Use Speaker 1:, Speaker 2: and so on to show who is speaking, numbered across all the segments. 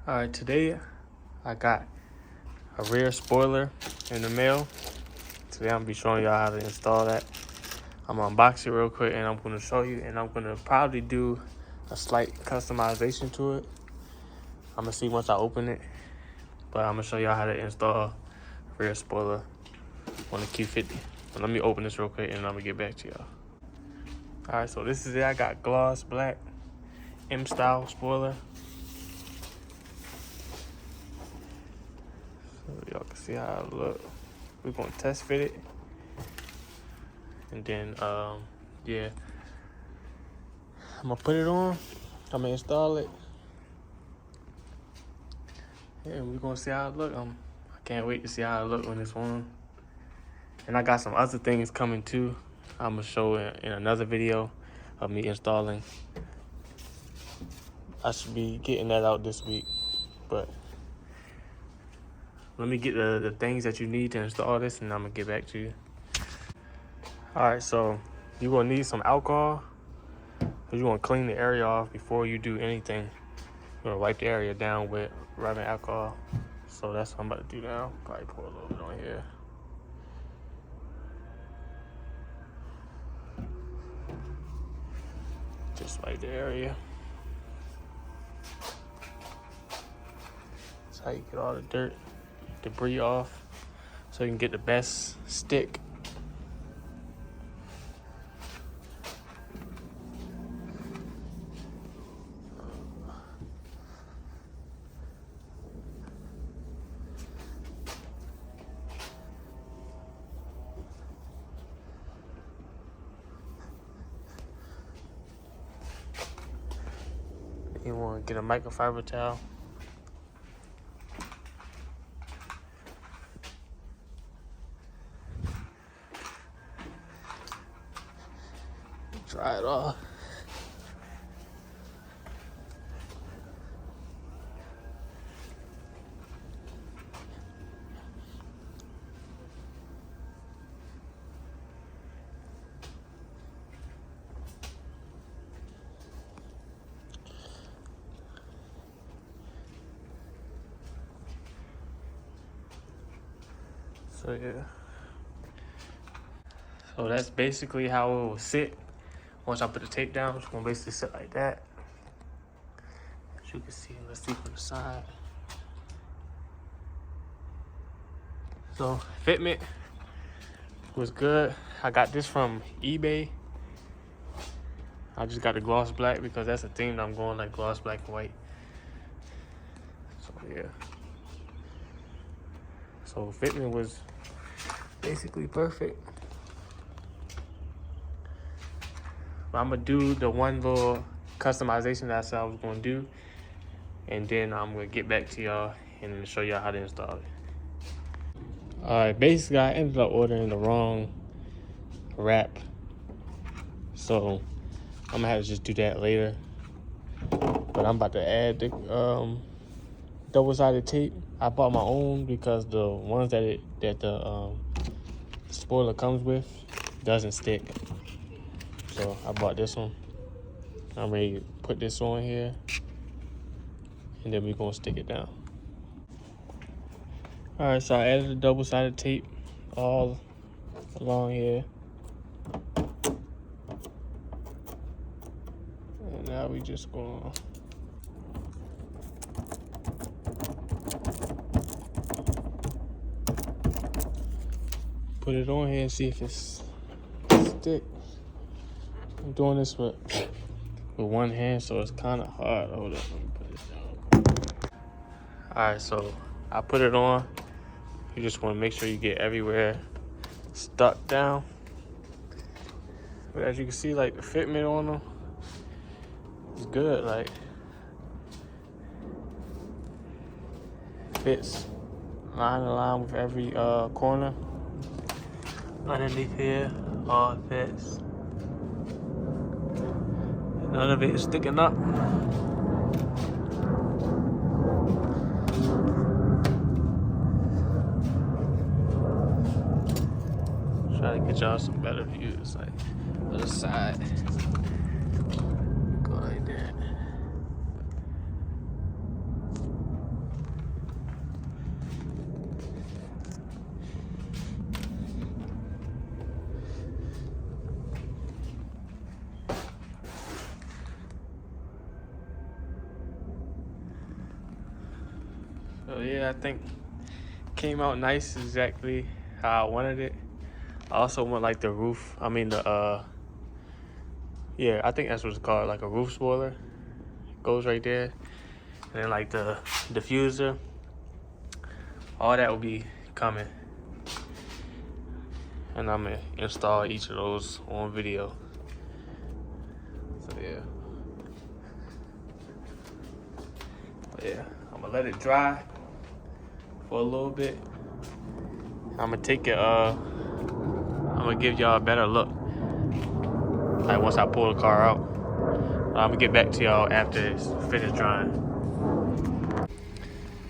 Speaker 1: Alright, today I got a rear spoiler in the mail. Today I'm gonna be showing y'all how to install that. I'm gonna unbox it real quick and I'm gonna show you, and I'm gonna probably do a slight customization to it. I'm gonna see once I open it, but I'm gonna show y'all how to install rear spoiler on the Q50. But let me open this real quick and I'm gonna get back to y'all. Alright, so this is it. I got gloss black M-style spoiler. So y'all can see how it look. We're gonna test fit it. And then yeah. I'm gonna put it on. I'm gonna install it. And we're gonna see how it look. I can't wait to see how it look when it's on. And I got some other things coming too. I'm gonna show in another video of me installing. I should be getting that out this week, but let me get the things that you need to install this, and I'm gonna get back to you. All right, so you're gonna need some alcohol. You're gonna clean the area off before you do anything. You're gonna wipe the area down with rubbing alcohol. So that's what I'm about to do now. Probably pour a little bit on here. Just wipe the area. That's how you get all the dirt, debris off, so you can get the best stick. You want to get a microfiber towel. Dry it off. So yeah. So that's basically how it will sit. Once I put the tape down, it's gonna basically sit like that. As you can see, let's see from the side. So Fitment was good. I got this from eBay. I just got the gloss black because that's the theme that I'm going, like gloss black and white. So yeah. So Fitment was basically perfect. But I'm gonna do the one little customization that I said I was gonna do, and then I'm gonna get back to y'all and show y'all how to install it. Alright, basically I ended up ordering the wrong wrap, so I'm gonna have to just do that later. But I'm about to add the double-sided tape. I bought my own because the ones that the spoiler comes with doesn't stick. So I bought this one. I'm ready to put this on here, and then we're gonna stick it down. All right, so I added the double-sided tape all along here. And now we just gonna put it on here and see if it's stick. I'm doing this with one hand, so it's kind of hard. Hold up, let me put this down. All right, so I put it on. You just want to make sure you get everywhere stuck down. But as you can see, like the fitment on them is good. Like fits line to line with every corner. Underneath here, all fits. None of it is sticking up. Try to get y'all some better views, like other side. Go like that. So yeah, I think came out nice, exactly how I wanted it. I also want like the roof, I mean the yeah, I think that's what it's called, like a roof spoiler. Goes right there. And then like the diffuser, all that will be coming. And I'm gonna install each of those on video. So yeah. But yeah, I'm gonna let it dry for a little bit. I'm gonna take it, I'm gonna give y'all a better look. Like once I pull the car out. I'm gonna get back to y'all after it's finished drying.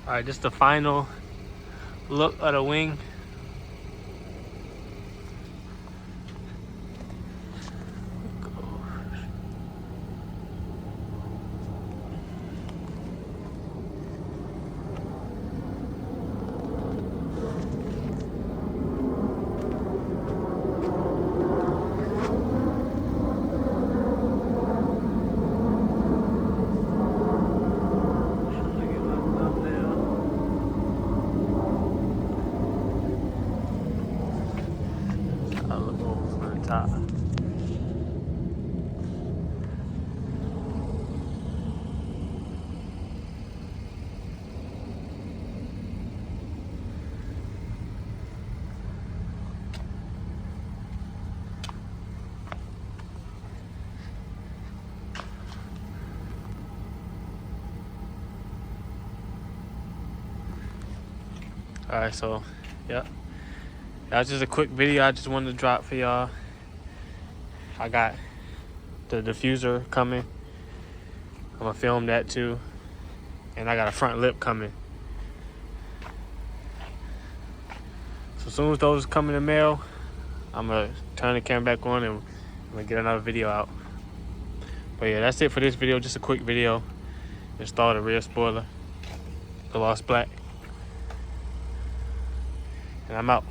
Speaker 1: All right, just the final look of the wing. I'll look over from the top. All right, so yeah, that was just a quick video I just wanted to drop for y'all. I got the diffuser coming. I'm gonna film that too, and I got a front lip coming. So as soon as those come in the mail, I'm gonna turn the camera back on and I'm gonna get another video out. But yeah, that's it for this video. Just a quick video. Install the rear spoiler, the Lost Black, and I'm out.